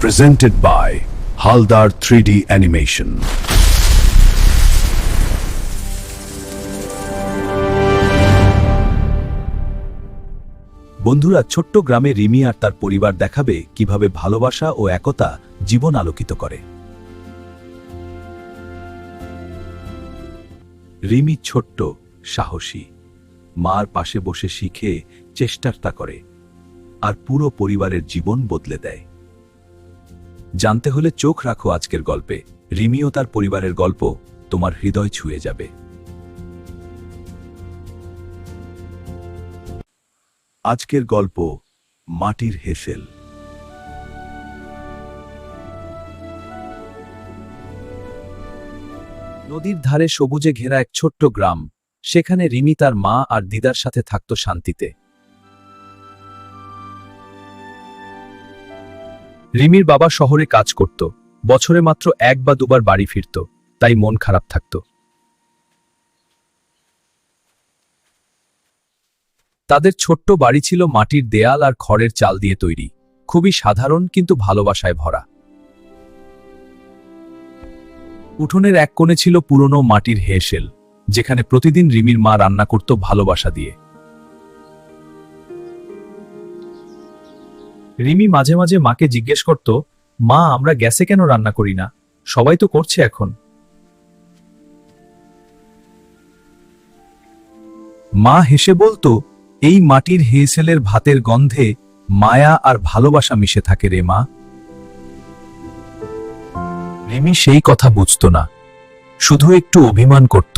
Presented by Haldar 3D Animation. বন্ধুরা, ছোট্ট গ্রামে রিমি আর তার পরিবার দেখাবে কিভাবে ভালোবাসা ও একতা জীবন আলোকিত করে। রিমি ছোট্ট, সাহসী, মার পাশে বসে শিখে চেষ্টাটা করে আর পুরো পরিবারের জীবন বদলে দেয়। জানতে হলে চোখ রাখো আজকের গল্পে। রিমি ও তার পরিবারের গল্প তোমার হৃদয় ছুঁয়ে যাবে। আজকের গল্প মাটির হেসেল। নদীর ধারে সবুজে ঘেরা এক ছোট্ট গ্রাম। সেখানে রিমি তার মা আর দিদার সাথে থাকত শান্তিতে। রিমির বাবা শহরে কাজ করত, বছরে মাত্র এক বা দুবার বাড়ি ফিরত, তাই মন খারাপ থাকত। তাদের ছোট্ট বাড়ি ছিল মাটির দেয়াল আর খড়ের চাল দিয়ে তৈরি, খুবই সাধারণ কিন্তু ভালোবাসায় ভরা। উঠোনের এক কোণে ছিল পুরনো মাটির হেসেল, যেখানে প্রতিদিন রিমির মা রান্না করত ভালোবাসা দিয়ে। রিমি মাঝে মাঝে মাকে জিজ্ঞেস করত, মা, আমরা গ্যাসে কেন রান্না করি না? সবাই তো করছে এখন। মা হেসে বলতো, এই মাটির হেসেলের ভাতের গন্ধে মায়া আর ভালোবাসা মিশে থাকে রে মা। রিমি সেই কথা বুঝতো না, শুধু একটু অভিমান করত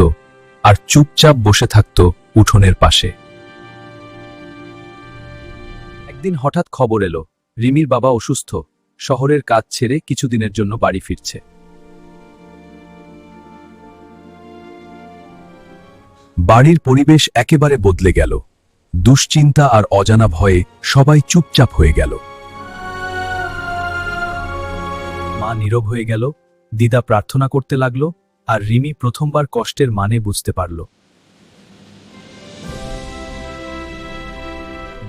আর চুপচাপ বসে থাকত উঠোনের পাশে। একদিন হঠাৎ খবর এলো, রিমির বাবা অসুস্থ, শহরের কাজ ছেড়ে কিছুদিনের জন্য বাড়ি ফিরছে। বাড়ির পরিবেশ একেবারে বদলে গেল। দুশ্চিন্তা আর অজানা ভয়ে সবাই চুপচাপ হয়ে গেল। মা নীরব হয়ে গেল, দিদা প্রার্থনা করতে লাগলো, আর রিমি প্রথমবার কষ্টের মানে বুঝতে পারল।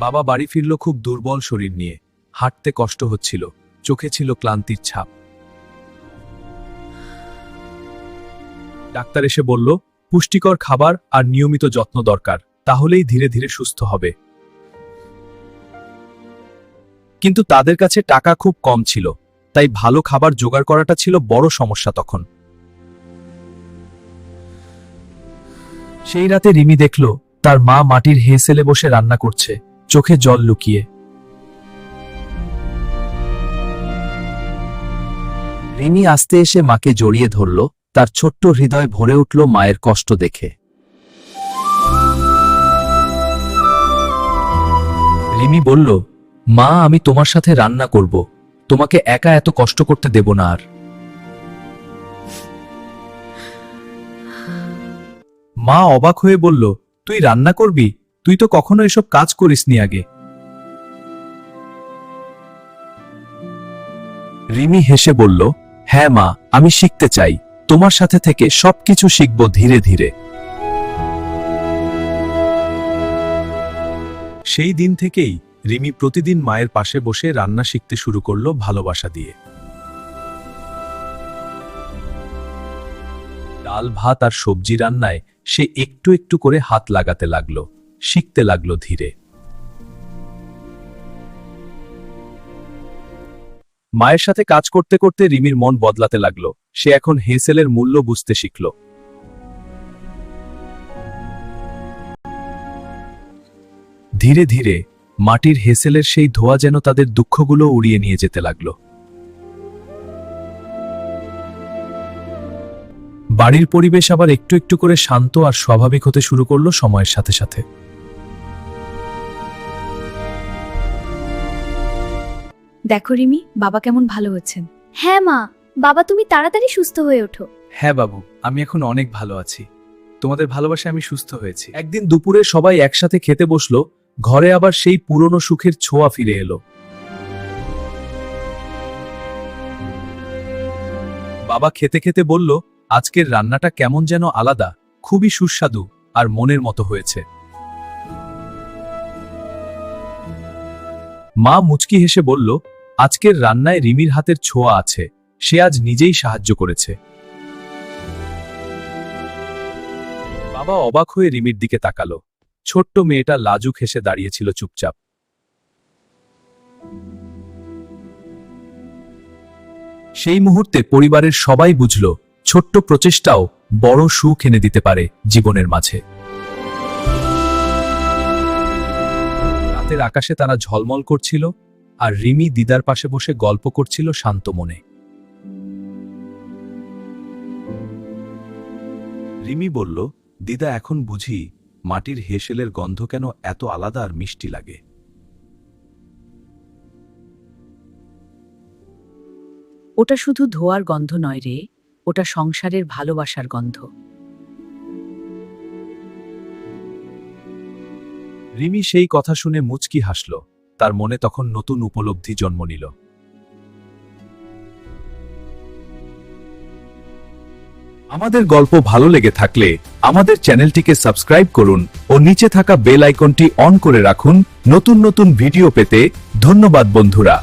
বাবা বাড়ি ফিরল খুব দুর্বল শরীর নিয়ে, হাঁটতে কষ্ট হচ্ছিল, চোখে ছিল ক্লান্তির ছাপ। ডাক্তার এসে বলল, পুষ্টিকর খাবার আর নিয়মিত যত্ন দরকার, তাহলেই ধীরে ধীরে সুস্থ হবে। কিন্তু তাদের কাছে টাকা খুব কম ছিল, তাই ভালো খাবার জোগাড় করাটা ছিল বড় সমস্যা তখন। সেই রাতে রিমি দেখল তার মা মাটির হেসেলে বসে রান্না করছে, চোখে জল লুকিয়ে। রিমি আস্তে এসে মাকে জড়িয়ে ধরল, তার ছোট্ট হৃদয় ভরে উঠল মায়ের কষ্ট দেখে। রিমি বলল, মা, আমি তোমার সাথে রান্না করব, তোমাকে একা এত কষ্ট করতে দেব না আর। মা অবাক হয়ে বলল, তুই রান্না করবি? তুই তো কখনো এসব কাজ করিসনি আগে। রিমি হেসে বলল, হ্যাঁ মা, আমি শিখতে চাই, তোমার সাথে থেকে সবকিছু শিখব ধীরে ধীরে। সেই দিন থেকেই রিমি প্রতিদিন মায়ের পাশে বসে রান্না শিখতে শুরু করলো ভালোবাসা দিয়ে। ডাল ভাত আর সবজি রান্নায় সে একটু একটু করে হাত লাগাতে লাগলো, শিখতে লাগলো ধীরে। মায়ের সাথে কাজ করতে করতে রিমির মন বদলাতে লাগলো, সে এখন হেসেলের মূল্য বুঝতে শিখল। ধীরে ধীরে মাটির হেসেলের সেই ধোঁয়া যেন তাদের দুঃখগুলো উড়িয়ে নিয়ে যেতে লাগলো। বাড়ির পরিবেশ আবার একটু একটু করে শান্ত আর স্বাভাবিক হতে শুরু করলো সময়ের সাথে সাথে। দেখো রিমি, বাবা কেমন ভালো হচ্ছেন। হ্যাঁ মা, বাবা তুমি তাড়াতাড়ি সুস্থ হয়ে ওঠো। হ্যাঁ বাবু, আমি এখন অনেক ভালো আছি, তোমাদের ভালোবাসায় আমি সুস্থ হয়েছি। একদিন দুপুরে সবাই একসাথে খেতে বসলো, ঘরে আবার সেই পুরনো সুখের ছোঁয়া ফিরে এলো। বাবা খেতে খেতে বলল, আজকের রান্নাটা কেমন যেন আলাদা, খুবই সুস্বাদু আর মনের মতো হয়েছে। মা মুচকি হেসে বলল, আজকের রান্নায় রিমির হাতের ছোঁয়া আছে, সে আজ নিজেই সাহায্য করেছে। বাবা অবাক হয়ে রিমির দিকে তাকালো। ছোট্ট মেয়েটা লাজুক হেসে দাঁড়িয়েছিল চুপচাপ। সেই মুহূর্তে পরিবারের সবাই বুঝল, ছোট্ট প্রচেষ্টাও বড় সুখ এনে দিতে পারে জীবনের মাঝে। রাতের আকাশে তারা ঝলমল করছিল, আর রিমি দিদার পাশে বসে গল্প করছিল শান্ত মনে। রিমি বলল, দিদা, এখন বুঝি মাটির হেসেলের গন্ধ কেন এত আলাদা আর মিষ্টি লাগে। ওটা শুধু ধোয়ার গন্ধ নয় রে, ওটা সংসারের ভালোবাসার গন্ধ। রিমি সেই কথা শুনে মুচকি হাসল, তার মনে তখন নতুন উপলব্ধি জন্ম নিল। আমাদের গল্প ভালো লেগে থাকলে আমাদের চ্যানেলটিকে সাবস্ক্রাইব করুন ও নিচে থাকা বেল আইকনটি অন করে রাখুন নতুন নতুন ভিডিও পেতে। ধন্যবাদ বন্ধুরা।